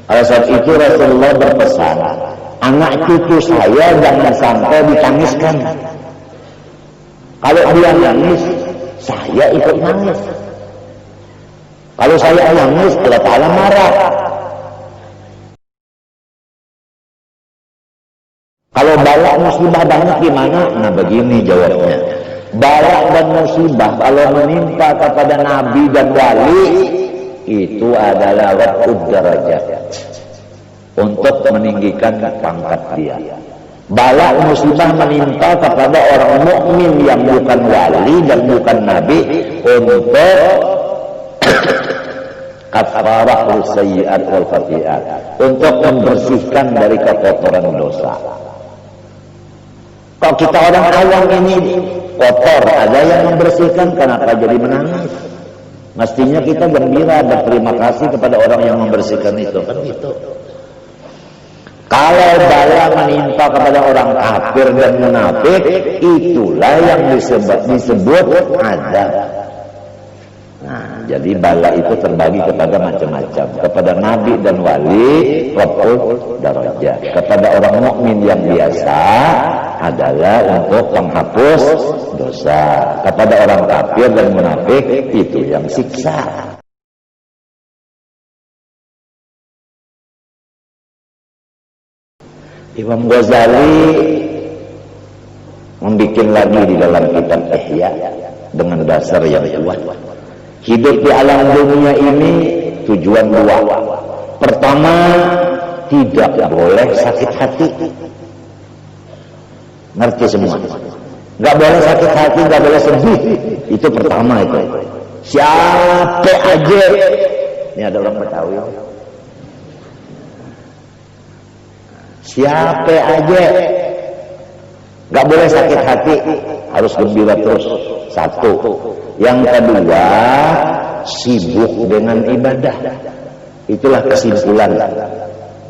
Pada saat itu Rasulullah berpesan, anak cucu saya jangan sampai ditangiskan. Kalau dia nangis, saya ikut nangis. Kalau saya nangis, Allah Ta'ala marah. Kalau bala musibah banyak gimana? Nah begini jawabnya. Bala dan musibah kalau menimpa kepada nabi dan wali, itu adalah raf'ud darajat, untuk meninggikan pangkat dia. Bala musibah menimpa kepada orang mukmin yang bukan wali dan bukan nabi, untuk kafarah sayyi'at wal khati'at, untuk membersihkan dari kekotoran dosa. Kalau kita orang awam ini kotor, ada yang membersihkan, kenapa jadi menangis? Mestinya kita gembira, berterima kasih kepada orang yang membersihkan itu, kan gitu. Kalau bala menimpa kepada orang kafir dan munafik, itulah yang disebut azab. Nah, jadi bala itu terbagi kepada macam-macam. Kepada nabi dan wali, raf'ud darajat. Kepada orang mukmin yang biasa adalah untuk penghapus dosa. Kepada orang kafir dan munafik, itu yang siksa. Imam Ghazali membuat lagi di dalam kitab Ihya dengan dasar yang kuat. Hidup di alam dunia ini tujuan dua. Pertama, tidak boleh sakit hati. Ngerti semua? Nggak boleh sakit hati, nggak boleh sedih. Itu pertama itu. Siapa aja. Ini ada orang Betawi. Siapa aja. Nggak boleh sakit hati, harus gembira terus. Satu. Yang kedua, sibuk dengan ibadah. Itulah kesimpulan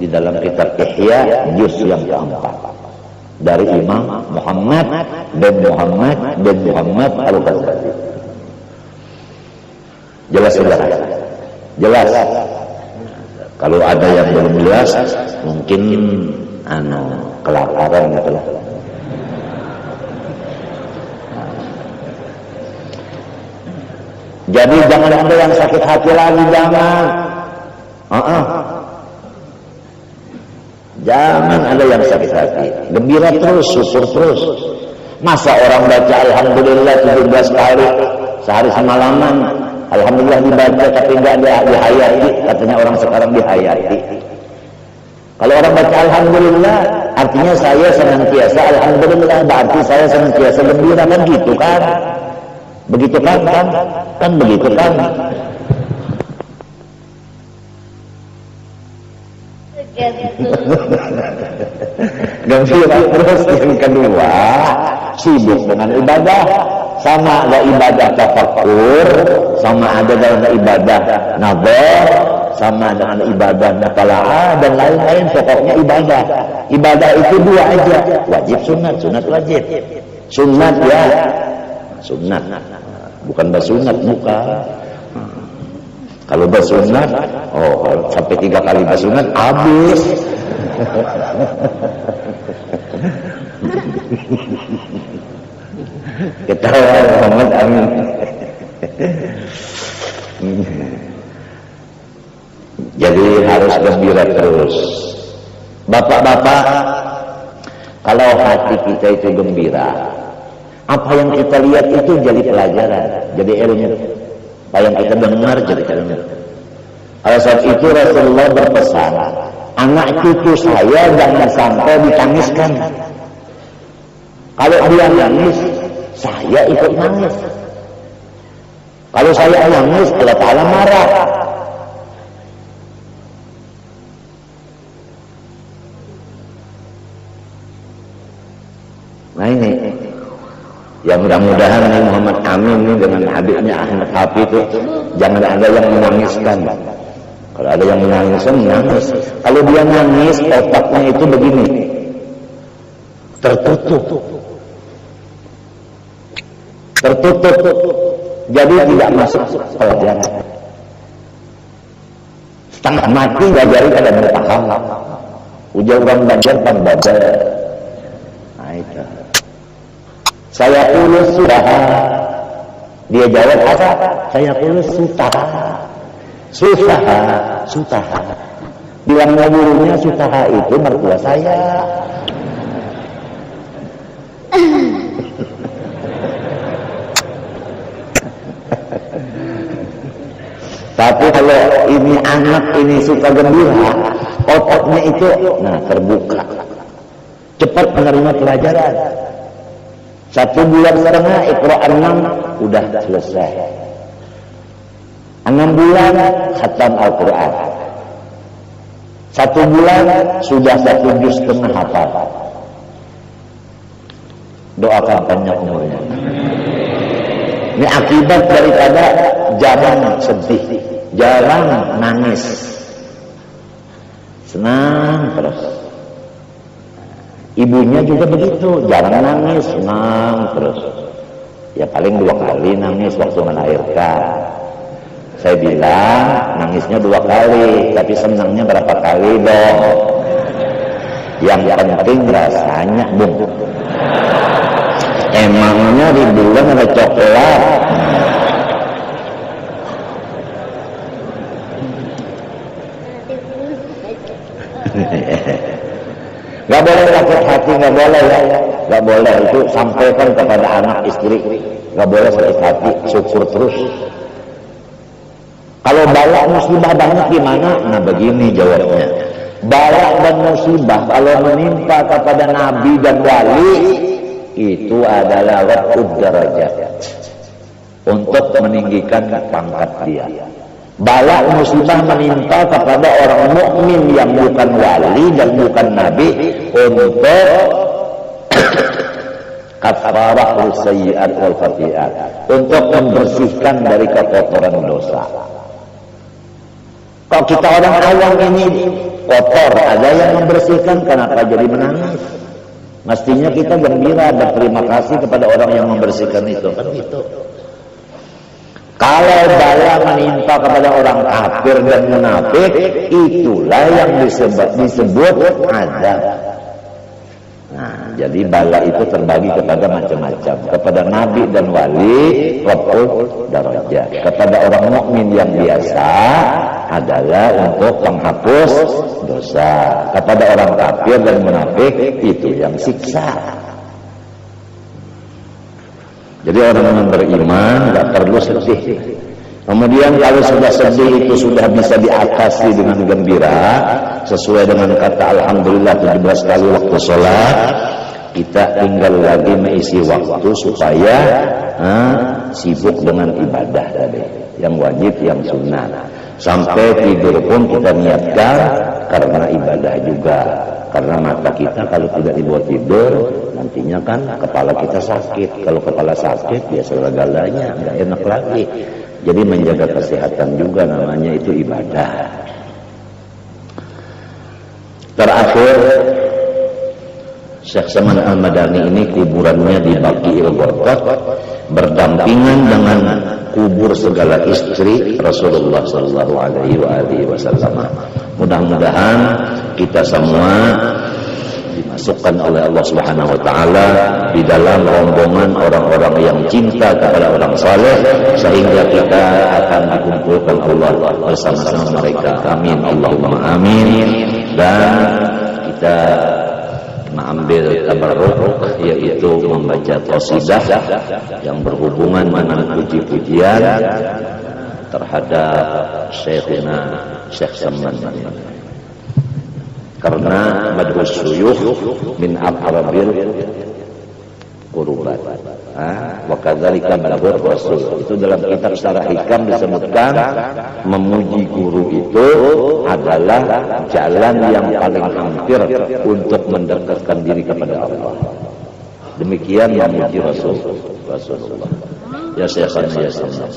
di dalam kitab Ihya juz yang keempat dari Imam Muhammad bin Muhammad Al-Ghazali. Jelas sudah? Jelas. Kalau ada yang belum jelas, mungkin kelaparan gitu lah. Jadi jangan ada yang sakit hati lagi, jangan. Jangan ada yang sakit hati. Gembira terus, syukur terus. Masa orang baca alhamdulillah 17 kali sehari semalaman, alhamdulillah dibaca tapi enggak dihayati, katanya orang sekarang dihayati. Kalau orang baca alhamdulillah, artinya saya senantiasa alhamdulillah, berarti saya senantiasa gembira, kan gitu kan? Begitu kan? Kan begitu kan? Gembira terus. Yang kedua, sibuk dengan ibadah. Sama ada ibadah tafakkur, sama ada dalam ibadah nazar, sama dengan ibadah mutalaah dan lain-lain. Pokoknya ibadah. Ibadah itu dua aja, wajib sunat, sunat wajib. Sunat ya, sunat. Bukan basunat, bukan. Kalau basunat, sampai 3 kali basunat habis. Ketawa Muhammad, amin. Jadi harus gembira terus. Bapak-bapak, kalau hati kita itu gembira, apa yang kita lihat itu jadi pelajaran, jadi ilmu. Apa yang kita dengar jadi ilmu. Pada saat itu Rasulullah berpesan, anak cucu saya jangan sampai ditangiskan. Kalau dia nangis, saya ikut nangis. Kalau saya nangis, Allah Ta'ala marah. Nah ini, ya mudah-mudahan nih Muhammad Amin nih dengan Habibnya Ahmad Hafiz itu jangan ada yang menangiskan. Kalau ada yang menangiskan, menangis. Kalau dia nangis, otaknya itu begini, tertutup. Jadi tidak masuk pelajaran. Setengah mati gajari kada mau paham. Ujar orang Banjar pan badar. Nah itu. Saya tulus sudah. Dia jawab apa? Saya tulus sutaha. Sutaha. Bilangnya gurunya sutaha itu mertua saya. Tapi kalau ini anak ini suka gembira, otaknya itu terbuka, cepat menerima pelajaran. 1 bulan setengah Iqra 6 udah selesai. 6 bulan khatam Al-Quran. 1 bulan sudah 1 juz setengah hafal. Doakan panjang umurnya. Ini akibat daripada jarang sedih, jarang nangis, senang terus. Ibunya juga begitu, jarang nangis, senang terus. Ya paling 2 kali nangis waktu melahirkan. Saya bilang nangisnya 2 kali, tapi senangnya berapa kali dong? Yang penting rasanya, Bung. Emangnya di bulan ada coklat. Gak boleh sakit hati, gak boleh ya. Gak boleh, itu sampaikan kepada anak istri. Gak boleh sakit hati, syukur terus. Kalau bala musibah banget gimana? Nah begini jawabnya. Bala dan musibah kalau menimpa kepada nabi dan wali, itu adalah raf'ud darajat, untuk meninggikan pangkat dia. Bala musibah menimpa kepada orang mukmin yang bukan wali dan bukan nabi untuk kafarah sayyi'at wal khati'at, untuk membersihkan dari kekotoran dosa. Kalau kita orang awam ini kotor, ada yang membersihkan, kenapa jadi menangis? Mestinya kita gembira dan terima kasih kepada orang yang membersihkan itu, kan itu. Kalau bala menimpa kepada orang kafir dan munafik, itulah yang disebut azab. Nah, jadi bala itu terbagi kepada macam-macam. Kepada nabi dan wali, raf'ud darajat. Kepada orang mukmin yang biasa adalah untuk menghapus dosa. Kepada orang kafir dan munafik itu yang siksa. Jadi orang yang beriman tidak perlu sedih. Kemudian kalau sudah sedih itu sudah bisa diatasi dengan gembira, sesuai dengan kata alhamdulillah 17 kali waktu sholat. Kita tinggal lagi mengisi waktu supaya sibuk dengan ibadah tadi, yang wajib, yang sunnah. Sampai tidur pun kita niatkan karena ibadah juga. Karena mata kita kalau tidak dibuat tidur, nantinya kan kepala kita sakit. Kalau kepala sakit, ya segala-galanya nggak enak lagi. Jadi menjaga kesehatan juga namanya itu ibadah. Terakhir, Syekh Saman Al-Madani ini kuburannya di Baqi'il Gharqad, berdampingan dengan kubur segala istri Rasulullah sallallahu alaihi wasallam. Mudah-mudahan kita semua dimasukkan oleh Allah Subhanahu wa taala di dalam rombongan orang-orang yang cinta kepada orang saleh, sehingga kita akan dikumpulkan Allah bersama-sama mereka. Amin Allahumma amin. Dan kita mengambil tabarruk, yaitu membaca qasidah yang berhubungan dengan puji-pujian terhadap Syekhina Syekh Saman. Karena madhus syuyukh min aqrabil qurubat. Wa kadzalika madhur rasul. Itu dalam kitab Syarah Hikam disebutkan memuji guru itu adalah jalan yang paling hampir untuk mendekatkan diri kepada Allah. Demikian memuji Rasulullah. Ya Syekhana ya Saman.